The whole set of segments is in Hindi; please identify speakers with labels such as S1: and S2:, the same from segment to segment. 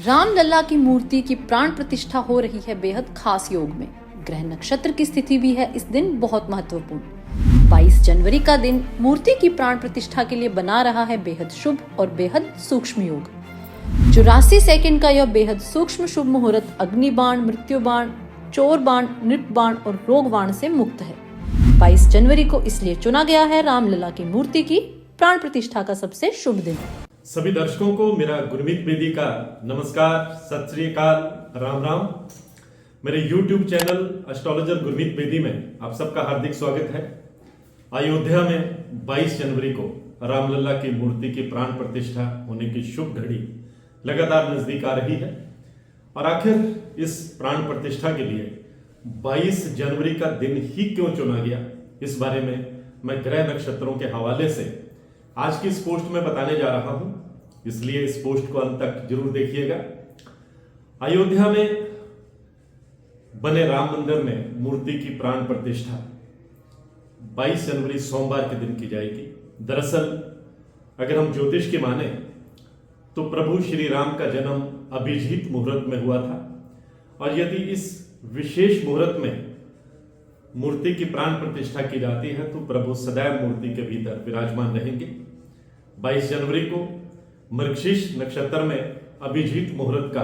S1: रामलला की मूर्ति की प्राण प्रतिष्ठा हो रही है बेहद खास योग में। ग्रह नक्षत्र की स्थिति भी है इस दिन बहुत महत्वपूर्ण। 22 जनवरी का दिन मूर्ति की प्राण प्रतिष्ठा के लिए बना रहा है बेहद शुभ और बेहद सूक्ष्म योग। 84 सेकंड का यह बेहद सूक्ष्म शुभ मुहूर्त अग्नि बाण, मृत्यु बाण, चोर बाण, नृप बाण और रोग बाण से मुक्त है। 22 जनवरी को इसलिए चुना गया है रामलला की मूर्ति की प्राण प्रतिष्ठा का सबसे शुभ दिन।
S2: सभी दर्शकों को मेरा गुरमीत बेदी का नमस्कार, सत श्री अकाल, राम राम। मेरे YouTube channel astrologer Gurmeet Bedi में आप सबका हार्दिक स्वागत है। अयोध्या में 22 जनवरी को रामलला की मूर्ति की प्राण प्रतिष्ठा होने की शुभ घड़ी लगातार नजदीक आ रही है और आखिर इस प्राण प्रतिष्ठा के लिए 22 जनवरी का दिन ही क्यों चुना गया, इस बारे में मैं ग्रह नक्षत्रों के हवाले से आज की इस पोस्ट में बताने जा रहा हूं, इसलिए इस पोस्ट को अंत तक जरूर देखिएगा। अयोध्या में बने राम मंदिर में मूर्ति की प्राण प्रतिष्ठा 22 जनवरी सोमवार के दिन की जाएगी। दरअसल अगर हम ज्योतिष की माने तो प्रभु श्री राम का जन्म अभिजीत मुहूर्त में हुआ था और यदि इस विशेष मुहूर्त में मूर्ति की प्राण प्रतिष्ठा की जाती है तो प्रभु सदैव मूर्ति के भीतर विराजमान रहेंगे। 22 जनवरी को मृगशीर्ष नक्षत्र में अभिजीत मुहूर्त का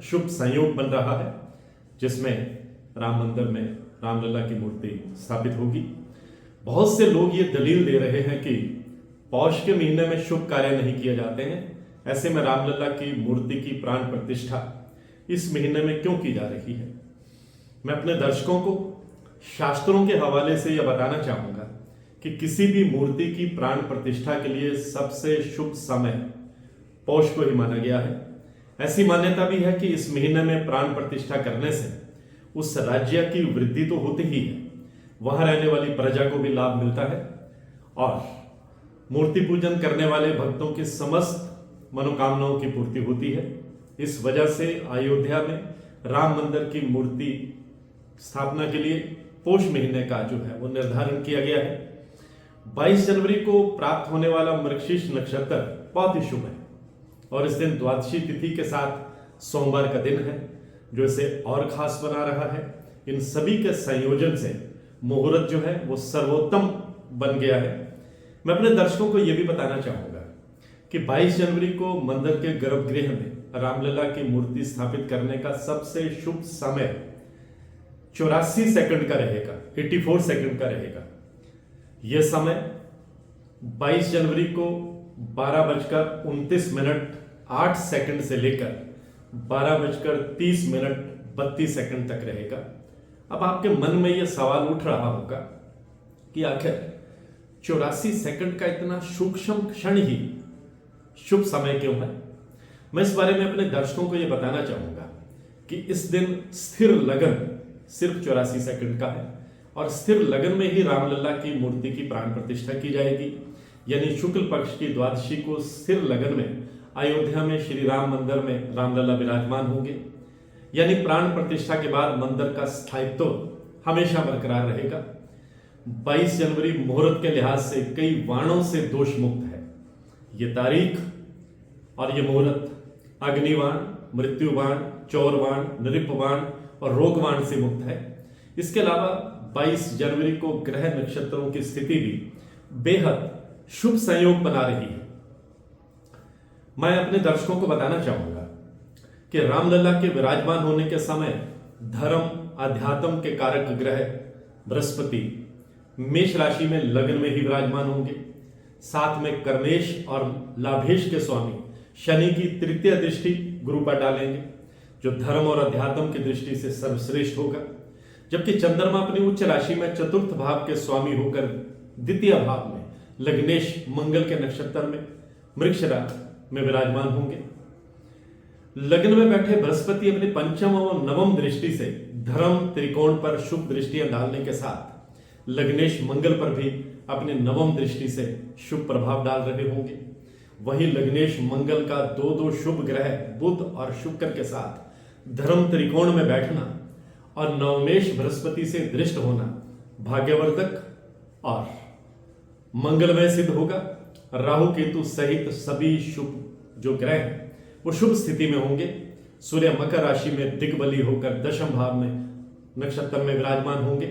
S2: शुभ संयोग बन रहा है, जिसमें राम मंदिर में रामलला की मूर्ति स्थापित होगी। बहुत से लोग ये दलील दे रहे हैं कि पौष के महीने में शुभ कार्य नहीं किए जाते हैं, ऐसे में रामलला की मूर्ति की प्राण प्रतिष्ठा इस महीने में क्यों की जा रही है। मैं अपने दर्शकों को शास्त्रों के हवाले से यह बताना चाहूंगा कि किसी भी मूर्ति की प्राण प्रतिष्ठा के लिए सबसे शुभ समय पौष को ही माना गया है। ऐसी मान्यता भी है कि इस महीने में प्राण प्रतिष्ठा करने से उस राज्य की वृद्धि तो होती ही है, वहां रहने वाली प्रजा को भी लाभ मिलता है और मूर्ति पूजन करने वाले भक्तों की समस्त मनोकामनाओं की पूर्ति होती है। इस वजह से अयोध्या में राम मंदिर की मूर्ति स्थापना के लिए पौष महीने का जो है वो निर्धारण किया गया है। 22 जनवरी को प्राप्त होने वाला मृगशीर्ष नक्षत्र बहुत ही शुभ है और इस दिन द्वादशी तिथि के साथ सोमवार का दिन है, जो इसे और खास बना रहा है। इन सभी के संयोजन से मुहूर्त जो है वो सर्वोत्तम बन गया है। मैं अपने दर्शकों को यह भी बताना चाहूंगा कि 22 जनवरी को मंदिर के गर्भगृह में रामलला की मूर्ति स्थापित करने का सबसे शुभ समय 84 सेकंड का रहेगा, 84 सेकंड का रहेगा। यह समय 22 जनवरी को 12:29:08 से लेकर 12:30:32 तक रहेगा। अब आपके मन में यह सवाल उठ रहा होगा कि आखिर 84 सेकंड का इतना सूक्ष्म क्षण ही शुभ समय क्यों है। मैं इस बारे में अपने दर्शकों को यह बताना चाहूंगा कि इस दिन स्थिर लगन सिर्फ 84 सेकंड का है और स्थिर लगन में ही रामलला की मूर्ति की प्राण प्रतिष्ठा की जाएगी। यानी शुक्ल पक्ष की द्वादशी को स्थिर लगन में अयोध्या में श्री राम मंदिर में रामलला विराजमान होंगे। यानी प्राण प्रतिष्ठा के बाद मंदिर का स्थायित्व हमेशा बरकरार रहेगा। 22 जनवरी मुहूर्त के लिहाज से कई वाणों से दोष मुक्त है। ये तारीख और ये मुहूर्त अग्निवाण, मृत्युवाण, चौरवाण, नृपवाण और रोगवाण से मुक्त है। इसके अलावा 22 जनवरी को ग्रह नक्षत्रों की स्थिति भी बेहद शुभ संयोग बना रही है। मैं अपने दर्शकों को बताना चाहूंगा कि रामलला के विराजमान होने के समय धर्म अध्यात्म के कारक ग्रह बृहस्पति मेष राशि में लग्न में ही विराजमान होंगे। साथ में कर्मेश और लाभेश के स्वामी शनि की तृतीय दृष्टि गुरु पर डालेंगे, जो धर्म और अध्यात्म की दृष्टि से सर्वश्रेष्ठ होगा। जबकि चंद्रमा अपनी उच्च राशि में चतुर्थ भाव के स्वामी होकर द्वितीय भाव में लग्नेश मंगल के नक्षत्र में मृगशिरा में विराजमान होंगे। लग्न में बैठे बृहस्पति अपनी पंचम और नवम दृष्टि से धर्म त्रिकोण पर शुभ दृष्टियां डालने के साथ लग्नेश मंगल पर भी अपनी नवम दृष्टि से शुभ प्रभाव डाल रहे होंगे। वहीं लग्नेश मंगल का दो शुभ ग्रह बुध और शुक्र के साथ धर्म त्रिकोण में बैठना और नवमेश बृहस्पति से दृष्ट होना भाग्यवर्धक और मंगलमय सिद्ध होगा। राहु केतु सहित सभी शुभ जो ग्रह हैं वो शुभ स्थिति में होंगे। सूर्य मकर राशि में दिग्बली होकर दशम भाव में नक्षत्र में विराजमान होंगे,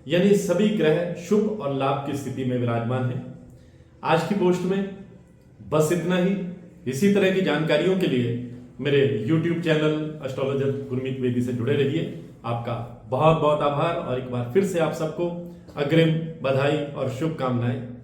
S2: यानी सभी ग्रह शुभ और लाभ की स्थिति में विराजमान हैं। आज की पोस्ट में बस इतना ही। इसी तरह की जानकारियों के लिए मेरे YouTube channel astrologer Gurmeet Bedi से जुड़े रहिए। आपका बहुत बहुत आभार और एक बार फिर से आप सबको अग्रिम बधाई और शुभकामनाएं।